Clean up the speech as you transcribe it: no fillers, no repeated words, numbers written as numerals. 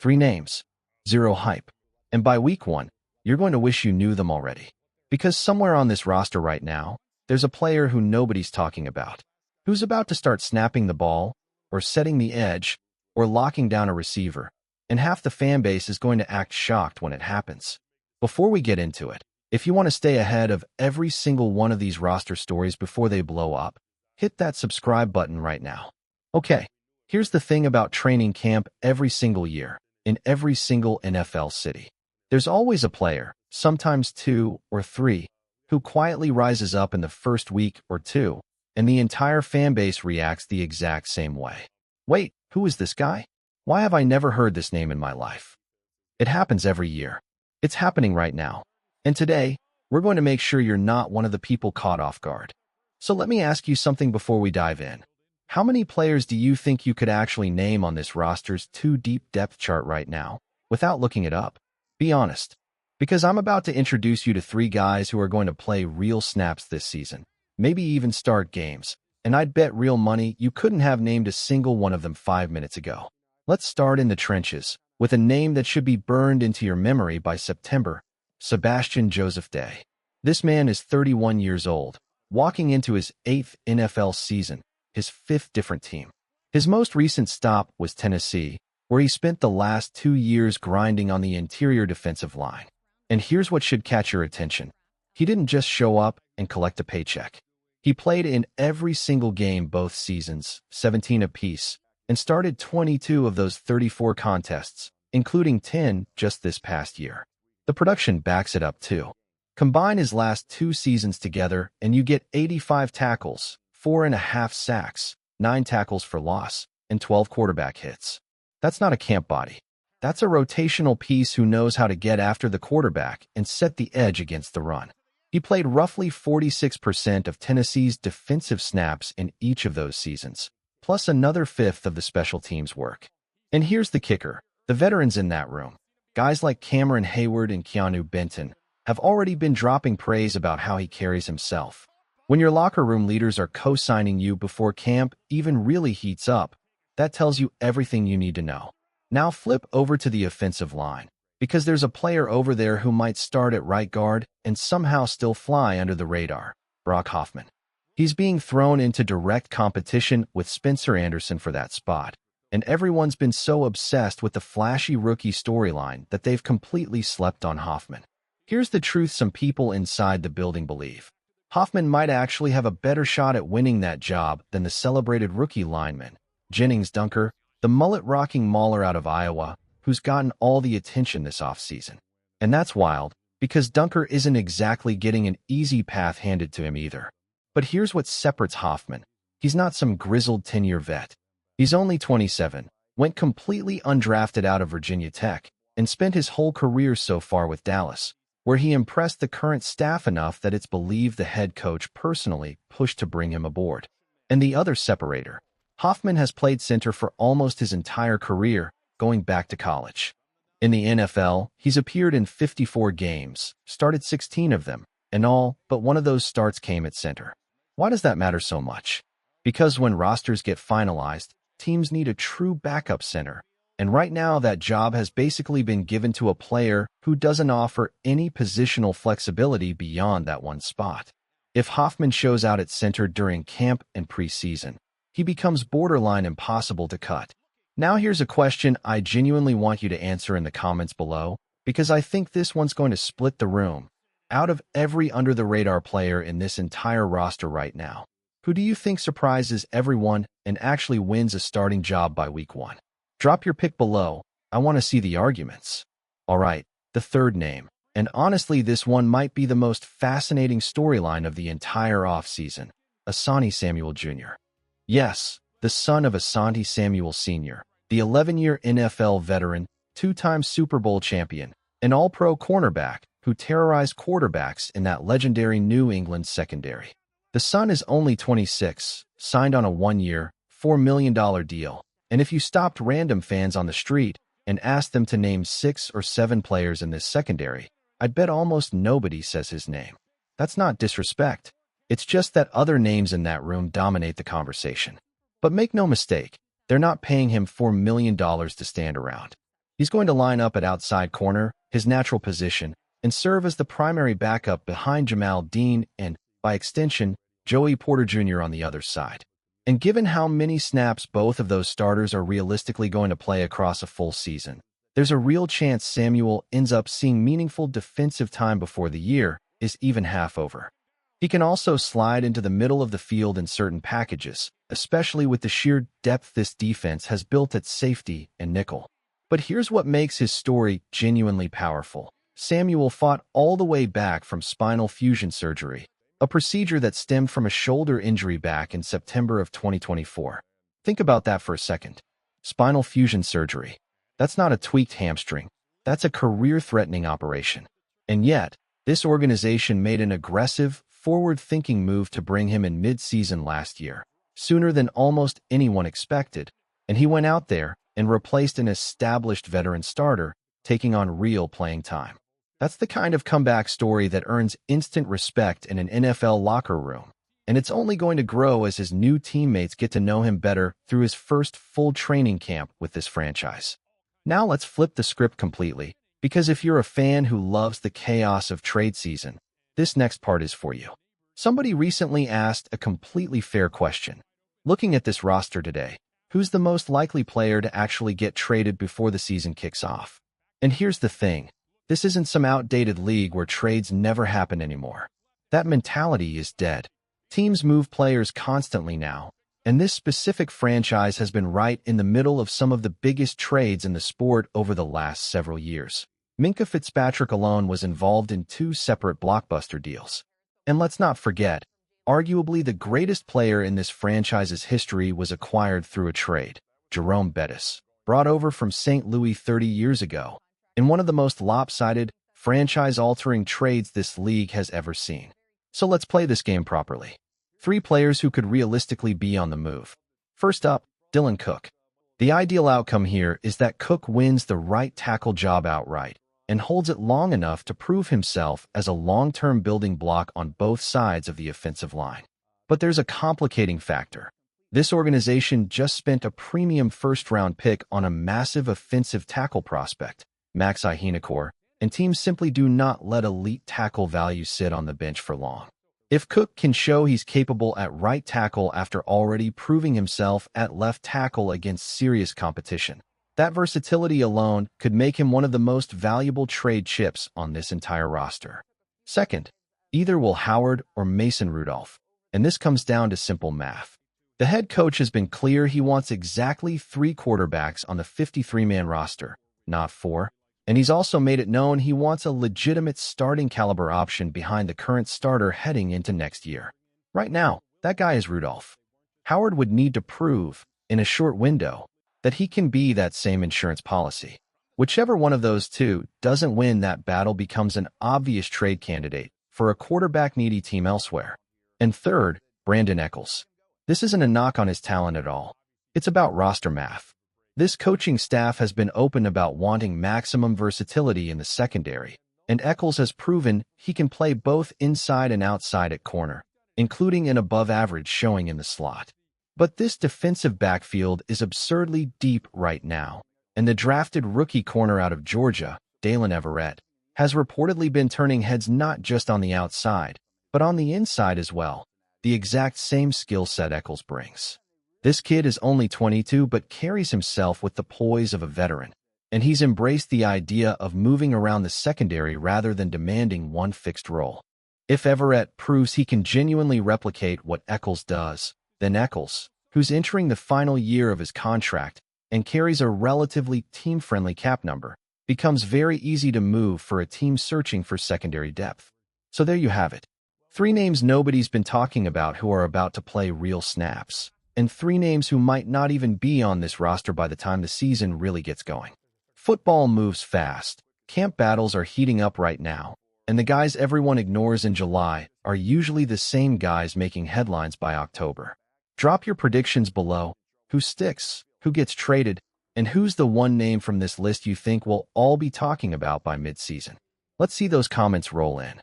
3 names, 0 hype. And by week 1, you're going to wish you knew them already. Because somewhere on this roster right now, there's a player who nobody's talking about, who's about to start snapping the ball, or setting the edge, or locking down a receiver, and half the fan base is going to act shocked when it happens. Before we get into it, if you want to stay ahead of every single one of these roster stories before they blow up, hit that subscribe button right now. Okay, here's the thing about training camp every single year, in every single NFL city. There's always a player, sometimes 2 or 3, who quietly rises up in the first week or 2, and the entire fan base reacts the exact same way. Wait, who is this guy? Why have I never heard this name in my life? It happens every year. It's happening right now. And today, we're going to make sure you're not one of the people caught off guard. So let me ask you something before we dive in. How many players do you think you could actually name on this roster's 2-deep depth chart right now, without looking it up? Be honest. Because I'm about to introduce you to 3 guys who are going to play real snaps this season, maybe even start games, and I'd bet real money you couldn't have named a single one of them 5 minutes ago. Let's start in the trenches, with a name that should be burned into your memory by September, Sebastian Joseph Day. This man is 31 years old, walking into his 8th NFL season, his 5th different team. His most recent stop was Tennessee, where he spent the last 2 years grinding on the interior defensive line. And here's what should catch your attention. He didn't just show up and collect a paycheck. He played in every single game both seasons, 17 apiece, and started 22 of those 34 contests, including 10 just this past year. The production backs it up too. Combine his last 2 seasons together and you get 85 tackles, 4.5 sacks, 9 tackles for loss, and 12 quarterback hits. That's not a camp body. That's a rotational piece who knows how to get after the quarterback and set the edge against the run. He played roughly 46% of Tennessee's defensive snaps in each of those seasons, plus another 1/5 of the special teams work. And here's the kicker. The veterans in that room, guys like Cameron Hayward and Keanu Benton, have already been dropping praise about how he carries himself. When your locker room leaders are co-signing you before camp even really heats up, that tells you everything you need to know. Now flip over to the offensive line, because there's a player over there who might start at right guard and somehow still fly under the radar, Brock Hoffman. He's being thrown into direct competition with Spencer Anderson for that spot, and everyone's been so obsessed with the flashy rookie storyline that they've completely slept on Hoffman. Here's the truth some people inside the building believe. Hoffman might actually have a better shot at winning that job than the celebrated rookie lineman, Jennings Dunker, the mullet-rocking mauler out of Iowa, who's gotten all the attention this offseason. And that's wild, because Dunker isn't exactly getting an easy path handed to him either. But here's what separates Hoffman. He's not some grizzled 10-year vet. He's only 27, went completely undrafted out of Virginia Tech, and spent his whole career so far with Dallas, where he impressed the current staff enough that it's believed the head coach personally pushed to bring him aboard. And the other separator, Hoffman has played center for almost his entire career, going back to college. In the NFL, he's appeared in 54 games, started 16 of them, and all but one of those starts came at center. Why does that matter so much? Because when rosters get finalized, teams need a true backup center, and right now that job has basically been given to a player who doesn't offer any positional flexibility beyond that one spot. If Hoffman shows out at center during camp and preseason, he becomes borderline impossible to cut. Now here's a question I genuinely want you to answer in the comments below, because I think this one's going to split the room. Out of every under-the-radar player in this entire roster right now, who do you think surprises everyone and actually wins a starting job by week 1? Drop your pick below. I want to see the arguments. Alright, the third name. And honestly, this one might be the most fascinating storyline of the entire offseason. Asante Samuel Jr. Yes, the son of Asante Samuel Sr., the 11-year NFL veteran, 2-time Super Bowl champion, an all-pro cornerback who terrorized quarterbacks in that legendary New England secondary. The son is only 26, signed on a 1-year, $4 million deal, and if you stopped random fans on the street and asked them to name 6 or 7 players in this secondary, I'd bet almost nobody says his name. That's not disrespect. It's just that other names in that room dominate the conversation. But make no mistake, they're not paying him $4 million to stand around. He's going to line up at outside corner, his natural position, and serve as the primary backup behind Jamal Dean and, by extension, Joey Porter Jr. on the other side. And given how many snaps both of those starters are realistically going to play across a full season, there's a real chance Samuel ends up seeing meaningful defensive time before the year is even half over. He can also slide into the middle of the field in certain packages, especially with the sheer depth this defense has built at safety and nickel. But here's what makes his story genuinely powerful. Samuel fought all the way back from spinal fusion surgery, a procedure that stemmed from a shoulder injury back in September of 2024. Think about that for a second. Spinal fusion surgery. That's not a tweaked hamstring. That's a career-threatening operation. And yet, this organization made an aggressive, forward-thinking move to bring him in mid-season last year, sooner than almost anyone expected, and he went out there and replaced an established veteran starter, taking on real playing time. That's the kind of comeback story that earns instant respect in an NFL locker room, and it's only going to grow as his new teammates get to know him better through his first full training camp with this franchise. Now let's flip the script completely, because if you're a fan who loves the chaos of trade season, this next part is for you. Somebody recently asked a completely fair question. Looking at this roster today, who's the most likely player to actually get traded before the season kicks off? And here's the thing. This isn't some outdated league where trades never happen anymore. That mentality is dead. Teams move players constantly now, and this specific franchise has been right in the middle of some of the biggest trades in the sport over the last several years. Minkah Fitzpatrick alone was involved in 2 separate blockbuster deals. And let's not forget, arguably the greatest player in this franchise's history was acquired through a trade, Jerome Bettis, brought over from St. Louis 30 years ago, in one of the most lopsided, franchise-altering trades this league has ever seen. So let's play this game properly. 3 players who could realistically be on the move. First up, Dylan Cook. The ideal outcome here is that Cook wins the right tackle job outright and holds it long enough to prove himself as a long-term building block on both sides of the offensive line. But there's a complicating factor. This organization just spent a premium first-round pick on a massive offensive tackle prospect, Max Ihenekor, and teams simply do not let elite tackle value sit on the bench for long. If Cook can show he's capable at right tackle after already proving himself at left tackle against serious competition, that versatility alone could make him one of the most valuable trade chips on this entire roster. Second, either Will Howard or Mason Rudolph, and this comes down to simple math. The head coach has been clear he wants exactly 3 quarterbacks on the 53-man roster, not 4, and he's also made it known he wants a legitimate starting caliber option behind the current starter heading into next year. Right now, that guy is Rudolph. Howard would need to prove, in a short window, that he can be that same insurance policy. Whichever one of those two doesn't win that battle becomes an obvious trade candidate for a quarterback-needy team elsewhere. And third, Brandon Echols. This isn't a knock on his talent at all. It's about roster math. This coaching staff has been open about wanting maximum versatility in the secondary, and Echols has proven he can play both inside and outside at corner, including an above-average showing in the slot. But this defensive backfield is absurdly deep right now, and the drafted rookie corner out of Georgia, Dalen Everett, has reportedly been turning heads not just on the outside, but on the inside as well, the exact same skill set Echols brings. This kid is only 22 but carries himself with the poise of a veteran, and he's embraced the idea of moving around the secondary rather than demanding one fixed role. If Everett proves he can genuinely replicate what Echols does, then Echols, who's entering the final year of his contract and carries a relatively team-friendly cap number, becomes very easy to move for a team searching for secondary depth. So there you have it. 3 names nobody's been talking about who are about to play real snaps, and 3 names who might not even be on this roster by the time the season really gets going. Football moves fast. Camp battles are heating up right now, and the guys everyone ignores in July are usually the same guys making headlines by October. Drop your predictions below. Who sticks? Who gets traded? And who's the one name from this list you think we'll all be talking about by mid-season? Let's see those comments roll in.